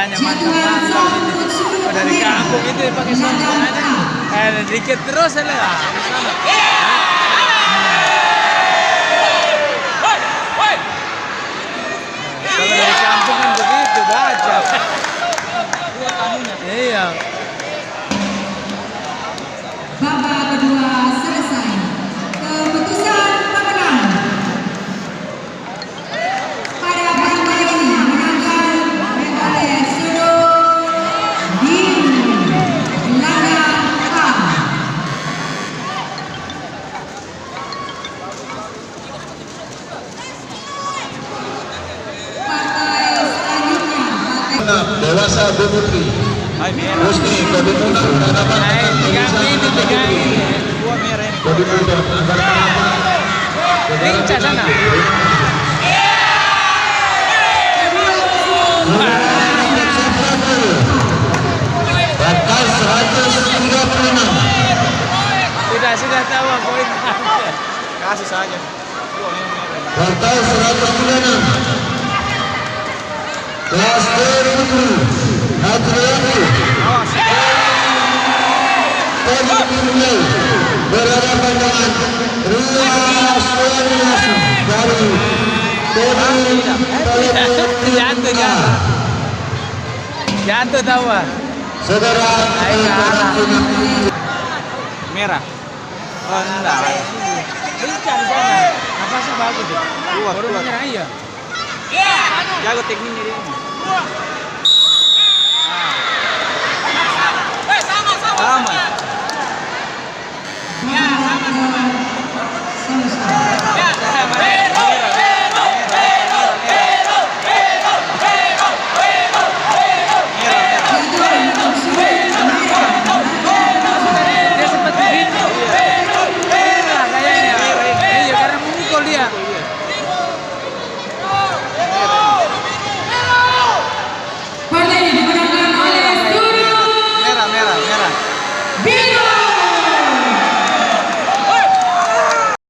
Rasanya mantap-mantap ini. Oh, dari kampung itu pakai sombong aja. Dikit terus ya lah. Kalau dari kampung kan begitu baca. Iya. Babak kedua selesai. Keputusan pemenang pada partai ini menangkan oleh Sudin Belanda A. Partai selanjutnya partai dewasa Buputri Rusni Kode Putri hadapan Tiga ini. Dua merah ini. Kode Putri Lincah sana. batas 136. Sudah tahu poin. Kasih saja. Dua merah. batas 136. kelas B Putri Hadriani Pemilih berhadapan dengan Ria Suwaniasi dari Jatuh tahu ah. saudara Merah. Oh enggak. Lincah di sana. Napasnya bagus tuh. Baru merah iya. Jago tekniknya dia.